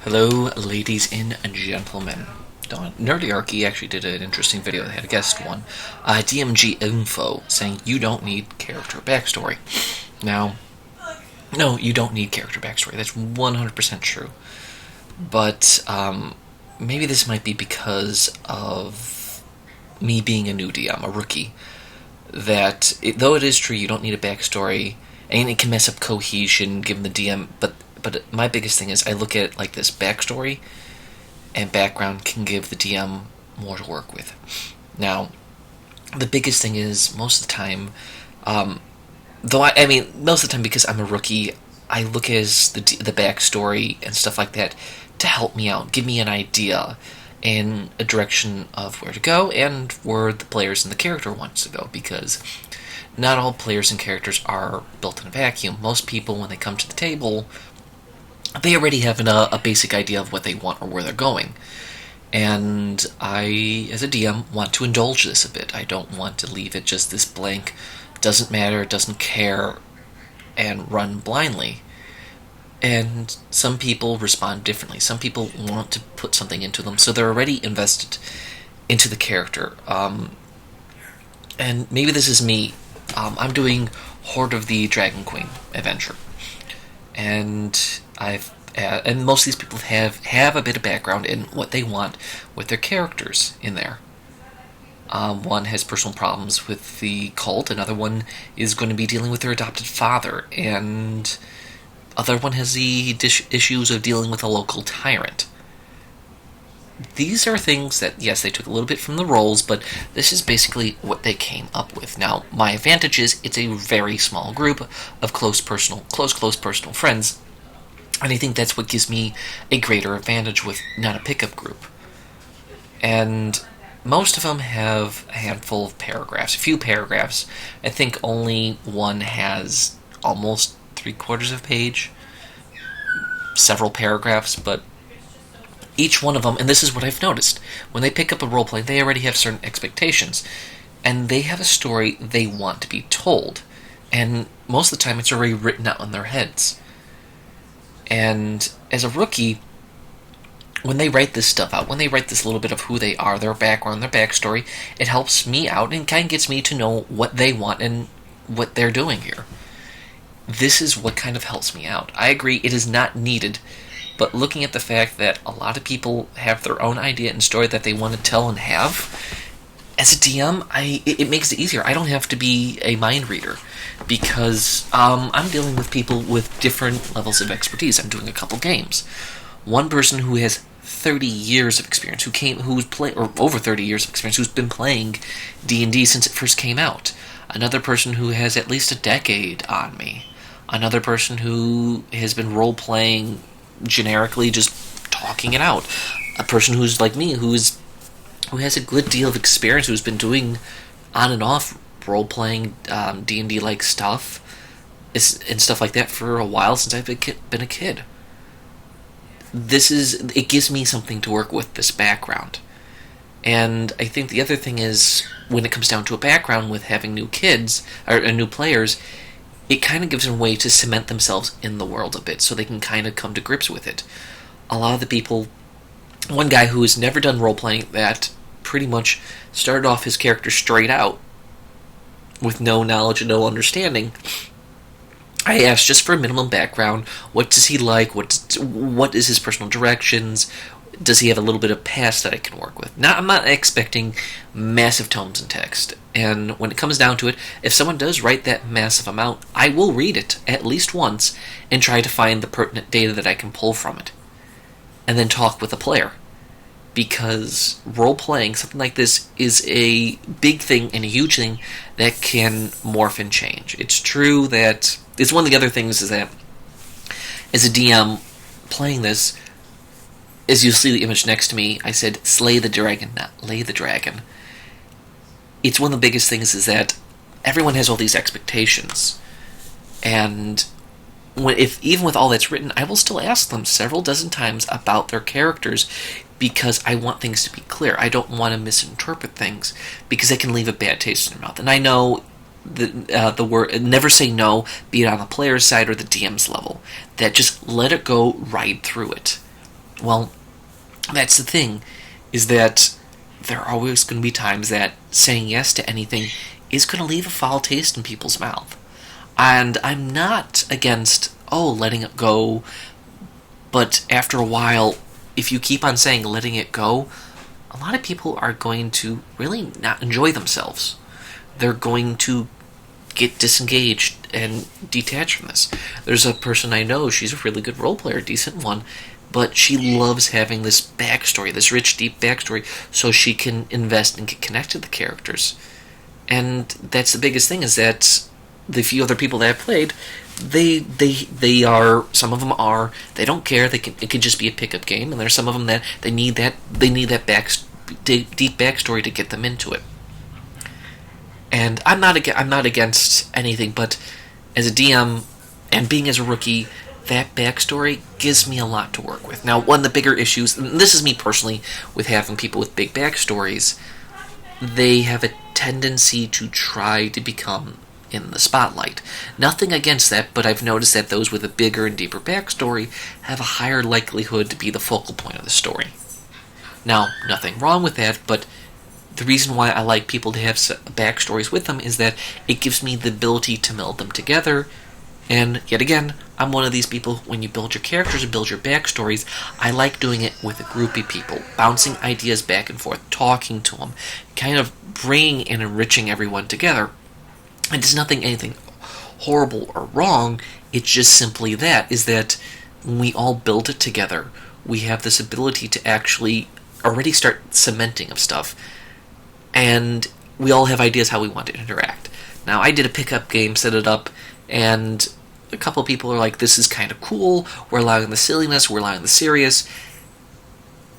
Hello, ladies and gentlemen. Nerdarchy actually did an interesting video. They had a guest one, DMG INFO, saying you don't need character backstory. Now, no, you don't need character backstory. That's 100% true. But maybe this might be because of me being a new DM, a rookie. Though it is true you don't need a backstory, and it can mess up cohesion given the DM, but my biggest thing is I look at it like this: backstory and background can give the DM more to work with. Now, the biggest thing is most of the time, most of the time because I'm a rookie, I look as the backstory and stuff like that to help me out, give me an idea and a direction of where to go and where the players and the character wants to go, because not all players and characters are built in a vacuum. Most people, when they come to the table, they already have a basic idea of what they want or where they're going. And I, as a DM, want to indulge this a bit. I don't want to leave it just this blank, doesn't matter, doesn't care, and run blindly. And some people respond differently. Some people want to put something into them, so they're already invested into the character. And maybe this is me. I'm doing Horde of the Dragon Queen adventure. And and most of these people have a bit of background in what they want with their characters in there. One has personal problems with the cult, another one is going to be dealing with their adopted father, and other one has the issues of dealing with a local tyrant. These are things that, yes, they took a little bit from the roles, but this is basically what they came up with. Now, my advantage is it's a very small group of close personal friends, and I think that's what gives me a greater advantage with not a pickup group. And most of them have a handful of paragraphs, a few paragraphs. I think only one has almost 3/4 of a page, several paragraphs, but each one of them, and this is what I've noticed, when they pick up a roleplay, they already have certain expectations, and they have a story they want to be told, and most of the time it's already written out in their heads. And as a rookie, when they write this stuff out, when they write this little bit of who they are, their background, their backstory, it helps me out and kind of gets me to know what they want and what they're doing here. This is what kind of helps me out. I agree it is not needed, but looking at the fact that a lot of people have their own idea and story that they want to tell and have, as a DM, it makes it easier. I don't have to be a mind reader, because I'm dealing with people with different levels of expertise. I'm doing a couple games. One person who has 30 years of experience, or over 30 years of experience, who's been playing D&D since it first came out. Another person who has at least a decade on me. Another person who has been role-playing generically, just talking it out. A person who's like me, who has a good deal of experience, who's been doing on and off role-playing D&D-like stuff and stuff like that for a while, since I've been a kid. It gives me something to work with, this background. And I think the other thing is, when it comes down to a background with having new kids, or new players, it kind of gives them a way to cement themselves in the world a bit, so they can kind of come to grips with it. A lot of the people, one guy who has never done role-playing, that pretty much started off his character straight out, with no knowledge and no understanding, I asked just for a minimum background. What does he like? What is his personal directions? Does he have a little bit of past that I can work with? I'm not expecting massive tomes and text. And when it comes down to it, if someone does write that massive amount, I will read it at least once and try to find the pertinent data that I can pull from it. And then talk with the player. Because role-playing, something like this, is a big thing and a huge thing that can morph and change. It's true that it's one of the other things is that as a DM playing this, as you see the image next to me, I said slay the dragon, not lay the dragon. It's one of the biggest things is that everyone has all these expectations. And even with all that's written, I will still ask them several dozen times about their characters, because I want things to be clear. I don't want to misinterpret things, because it can leave a bad taste in their mouth. And I know the word never say no, be it on the player's side or the DM's level. That just let it go right through it. Well, that's the thing, is that there are always going to be times that saying yes to anything is going to leave a foul taste in people's mouth. And I'm not against, letting it go, but after a while, if you keep on saying letting it go, a lot of people are going to really not enjoy themselves. They're going to get disengaged and detached from this. There's a person I know, she's a really good role player, decent one, but she loves having this backstory, this rich, deep backstory, so she can invest and get connected to the characters. And that's the biggest thing, is that the few other people that I've played, they are, some of them are, they don't care, it can just be a pickup game, and there's some of them that they need that deep backstory to get them into it. And I'm not against anything, but as a DM and being as a rookie, that backstory gives me a lot to work with. Now, one of the bigger issues, and this is me personally, with having people with big backstories, they have a tendency to try to become in the spotlight. Nothing against that, but I've noticed that those with a bigger and deeper backstory have a higher likelihood to be the focal point of the story. Now, nothing wrong with that, but the reason why I like people to have backstories with them is that it gives me the ability to meld them together. And yet again, I'm one of these people, when you build your characters and build your backstories, I like doing it with a group of people, bouncing ideas back and forth, talking to them, kind of bringing and enriching everyone together. And it's anything horrible or wrong, it's just simply that, is that when we all build it together, we have this ability to actually already start cementing of stuff, and we all have ideas how we want to interact. Now, I did a pickup game, set it up, and a couple of people are like, this is kind of cool, we're allowing the silliness, we're allowing the serious,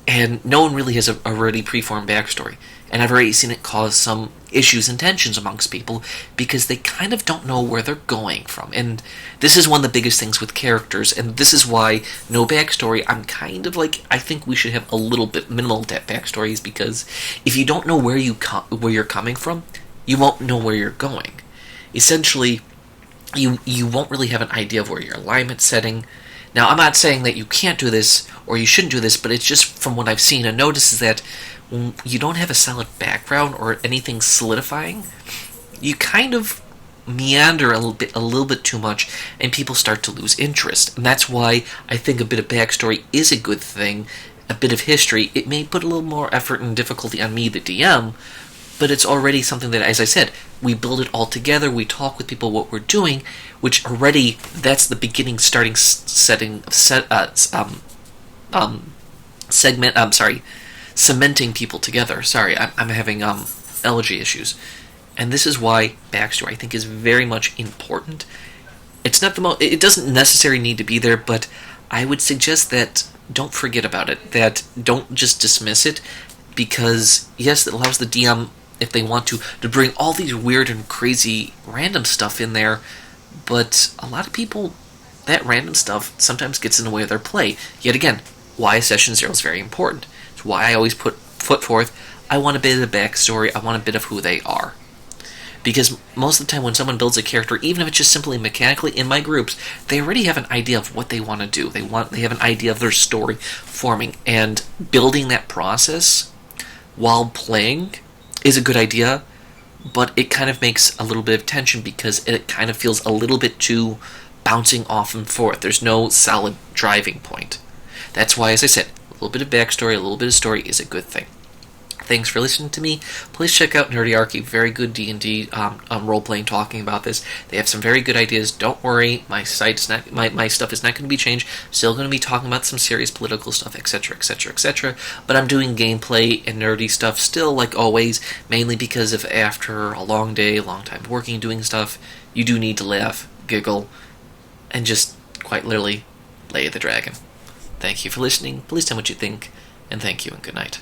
and no one really has a already preformed backstory. And I've already seen it cause some issues and tensions amongst people because they kind of don't know where they're going from. And this is one of the biggest things with characters, and this is why no backstory, I'm kind of like, I think we should have a little bit minimal backstories, because if you don't know where you're coming from, you won't know where you're going. Essentially, you won't really have an idea of where your alignment's setting. Now, I'm not saying that you can't do this or you shouldn't do this, but it's just from what I've seen and noticed is that when you don't have a solid background or anything solidifying, you kind of meander a little bit too much, and people start to lose interest. And that's why I think a bit of backstory is a good thing, a bit of history. It may put a little more effort and difficulty on me, the DM, but it's already something that, as I said, we build it all together, we talk with people what we're doing, which already, that's the beginning, starting cementing people together. Sorry, I'm having allergy issues. And this is why backstory, I think, is very much important. It's not it doesn't necessarily need to be there, but I would suggest that don't forget about it, that don't just dismiss it, because, yes, it allows the DM, if they want to bring all these weird and crazy random stuff in there, but a lot of people, that random stuff sometimes gets in the way of their play. Yet again, why Session Zero is very important. It's why I always put forth, I want a bit of the backstory, I want a bit of who they are. Because most of the time when someone builds a character, even if it's just simply mechanically in my groups, they already have an idea of what they want to do. They have an idea of their story forming, and building that process while playing is a good idea, but it kind of makes a little bit of tension because it kind of feels a little bit too bouncing off and forth. There's no solid driving point. That's why, as I said, a little bit of backstory, a little bit of story is a good thing. Thanks for listening to me. Please check out Nerdarchy, very good D&D role-playing talking about this. They have some very good ideas. Don't worry, my stuff is not going to be changed. Still going to be talking about some serious political stuff, etc., etc., etc. But I'm doing gameplay and nerdy stuff still, like always, mainly because if after a long day, a long time working, doing stuff, you do need to laugh, giggle, and just, quite literally, lay the dragon. Thank you for listening. Please tell me what you think, and thank you, and good night.